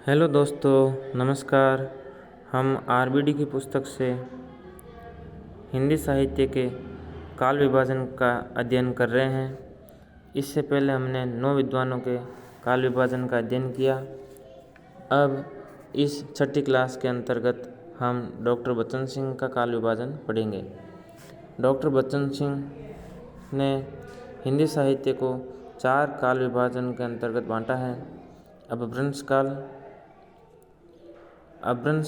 Hello दोस्तों, नमस्कार। हम आरबीडी की पुस्तक से हिंदी साहित्य के काल विभाजन का अध्ययन कर रहे हैं। इससे पहले हमने 9 विद्वानों के काल विभाजन का अध्ययन किया। अब इस छठी क्लास के अंतर्गत हम डॉक्टर बच्चन सिंह का काल विभाजन पढ़ेंगे। डॉक्टर बच्चन सिंह ने हिंदी साहित्य को 4 काल विभाजन के अंतर्गत बांटा है। अपभ्रंश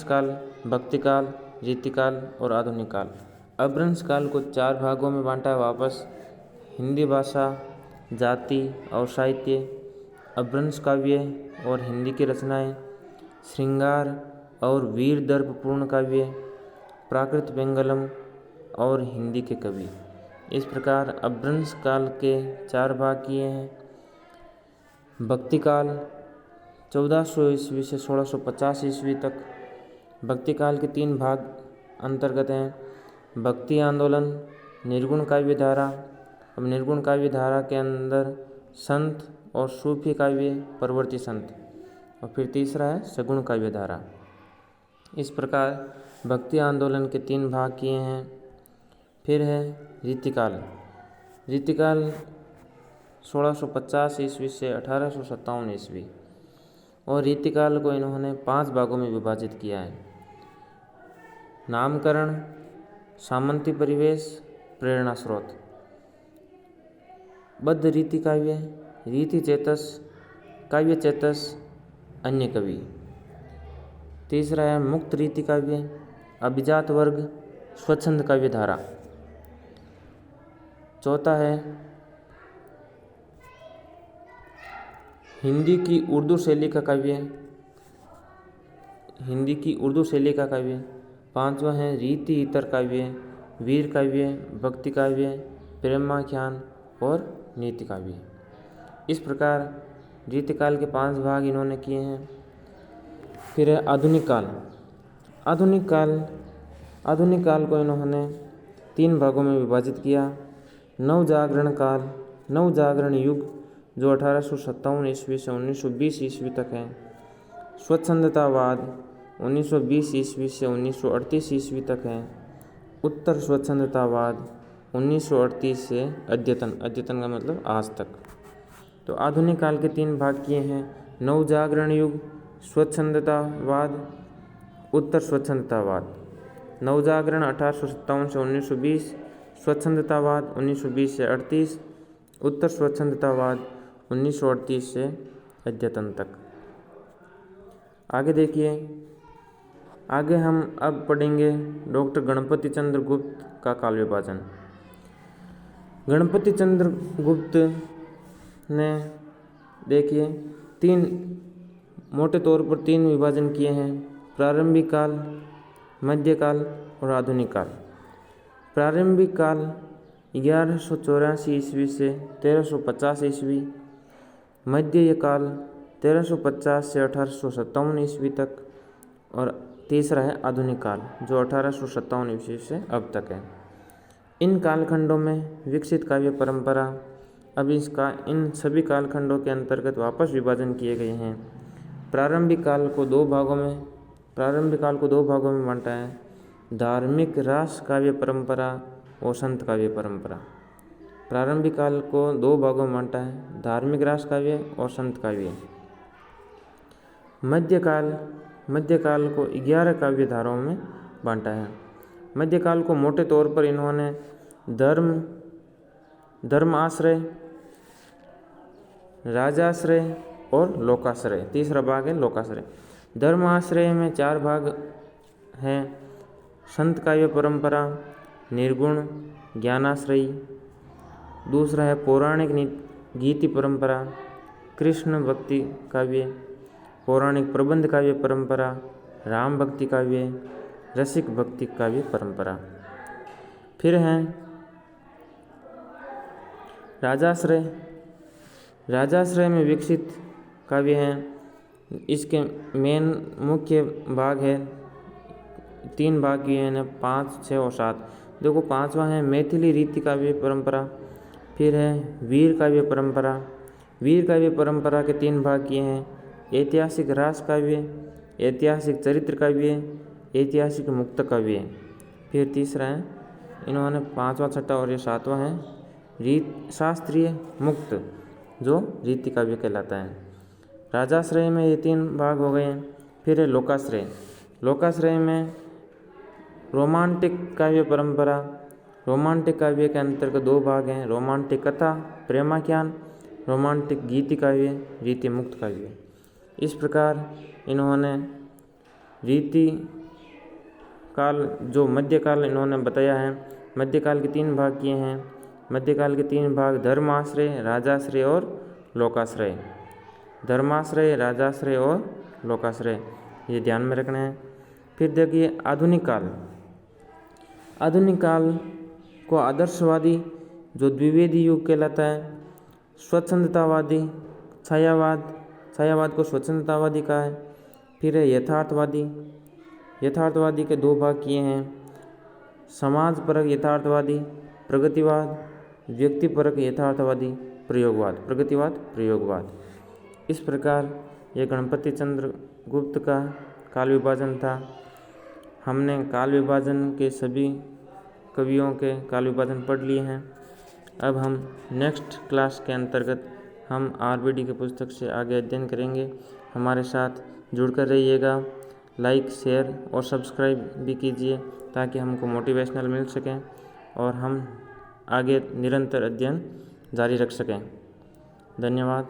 काल, भक्ति काल, रीतिकाल और आधुनिक काल। अपभ्रंश काल को 4 भागों में बांटा है वापस। हिंदी भाषा, जाति और साहित्य, अपभ्रंश काव्य और हिंदी की रचनाएं, श्रृंगार और वीर दर्पपूर्ण काव्य, प्राकृत बेंगलम और हिंदी के कवि। इस प्रकार अपभ्रंश काल के 4 भाग किए हैं। भक्ति काल 1400 ईस्वी से 1650 ईस्वी तक। भक्ति काल के 3 भाग अंतर्गत हैं। भक्ति आंदोलन, निर्गुण काव्य धारा। अब निर्गुण काव्य धारा के अंदर संत और सूफी काव्य, परवर्ती संत। और फिर तीसरा है सगुण काव्य धारा। इस प्रकार भक्ति आंदोलन के 3 भाग किए हैं। फिर है रीतिकाल। रीतिकाल 1650 ईस्वी से 1857 ईस्वी। और रीतिकाल को इन्होंने 5 भागों में विभाजित किया है। नामकरण, सामंती परिवेश, प्रेरणा स्रोत। बद्ध रीति काव्य, रीति चेतस, काव्य चेतस, अन्य कवि। तीसरा है मुक्त रीति काव्य, अभिजात वर्ग, स्वच्छंद काव्य धारा। चौथा है हिंदी की उर्दू शैली का काव्य। पांचवा है रीति इतर काव्य, वीर काव्य, भक्ति काव्य, प्रेमाख्यान और नीति काव्य। इस प्रकार रीतिकाल के 5 भाग इन्होंने किए हैं। फिर है आधुनिक काल। आधुनिक काल को इन्होंने 3 भागों में विभाजित किया। नवजागरण काल, नवजागरण युग जो 1857 ईस्वी से 1920 ईस्वी तक है। स्वच्छंदतावाद 1920 ईस्वी से 1938 ईस्वी तक है। उत्तर स्वच्छंदतावाद 1938 से अद्यतन का मतलब आज तक। तो आधुनिक काल के 3 भाग किए हैं। नवजागरण युग, स्वच्छंदतावाद, उत्तर स्वच्छंदतावाद। नवजागरण 1857 से 1920, स्वच्छंदतावाद 1920 से 38, उत्तर स्वच्छंदतावाद 1938 से अद्यतन तक। आगे देखिए, आगे हम अब पढ़ेंगे डॉक्टर गणपति चंद्र गुप्त का काल विभाजन। गणपति चंद्र गुप्त ने देखिए 3 मोटे तौर पर 3 विभाजन किए हैं। प्रारंभिक काल, मध्यकाल और आधुनिक काल। प्रारंभिक काल 1184 ईस्वी से 1350 ईस्वी। मध्य काल 1350 से 1857 ईस्वी तक। और तीसरा है आधुनिक काल जो 1857 ईस्वी से अब तक है। इन कालखंडों में विकसित काव्य परंपरा। अब इन सभी कालखंडों के अंतर्गत वापस विभाजन किए गए हैं। प्रारंभिक काल को 2 भागों में बांटा है। धार्मिक रास काव्य परंपरा और संत काव्य परंपरा। प्रारंभिक काल को 2 भागों में बांटा है, धार्मिक रास काव्य और संत काव्य। मध्यकाल को 11 काव्य धाराओं में बांटा है। मध्यकाल को मोटे तौर पर इन्होंने धर्म आश्रय, राजाश्रय और लोकाश्रय, तीसरा भाग है लोकाश्रय। धर्म आश्रय में 4 भाग हैं। संत काव्य परंपरा, निर्गुण, ज्ञानाश्रयी। दूसरा है पौराणिक गीति परंपरा, कृष्ण भक्ति काव्य, पौराणिक प्रबंध काव्य परंपरा, राम भक्ति काव्य, रसिक भक्ति काव्य परंपरा। फिर हैं राजाश्रय में विकसित काव्य हैं। इसके मुख्य भाग है 3 भाग किए हैं, 5, 6 और 7। देखो 5वां है मैथिली रीति काव्य परंपरा। फिर है वीर काव्य परंपरा। वीर काव्य परंपरा के 3 भाग किए हैं। ऐतिहासिक रास काव्य, ऐतिहासिक चरित्र काव्य, ऐतिहासिक मुक्त काव्य। फिर तीसरा है इन्होंने 5वां, 6वां और ये 7वां है रीत शास्त्रीय मुक्त, जो रीति काव्य कहलाता है। राजाश्रय में ये 3 भाग हो गए हैं। फिर है लोकाश्रय। लोकाश्रय में रोमांटिक काव्य परंपरा। रोमांटिक काव्य के अंतर्गत 2 भाग हैं, रोमांटिक कथा प्रेमाख्यान, रोमांटिक गीति काव्य, रीति मुक्त काव्य। इस प्रकार इन्होंने रीति काल जो मध्यकाल इन्होंने बताया है, मध्यकाल के 3 भाग किए हैं। मध्यकाल के 3 भाग धर्माश्रय, राजाश्रय और लोकाश्रय। धर्माश्रय, राजाश्रय और लोकाश्रय, ये ध्यान में रखना है। फिर देखिए आधुनिक काल। आधुनिक काल को आदर्शवादी जो द्विवेदी युग कहलाता है। स्वच्छंदतावादी, छायावाद, छायावाद को स्वच्छंदतावादी कहा है। फिर है यथार्थवादी। यथार्थवादी के 2 भाग किए हैं, समाजपरक यथार्थवादी प्रगतिवाद, व्यक्तिपरक यथार्थवादी प्रयोगवाद, प्रगतिवाद प्रयोगवाद। इस प्रकार ये गणपति चंद्र गुप्त का काल विभाजन था। हमने काल विभाजन के सभी कवियों के काल विभाजन पढ़ लिए हैं। अब हम नेक्स्ट क्लास के अंतर्गत हम आरबीडी की पुस्तक से आगे अध्ययन करेंगे। हमारे साथ जुड़कर रहिएगा। लाइक, शेयर और सब्सक्राइब भी कीजिए ताकि हमको मोटिवेशनल मिल सकें और हम आगे निरंतर अध्ययन जारी रख सकें। धन्यवाद।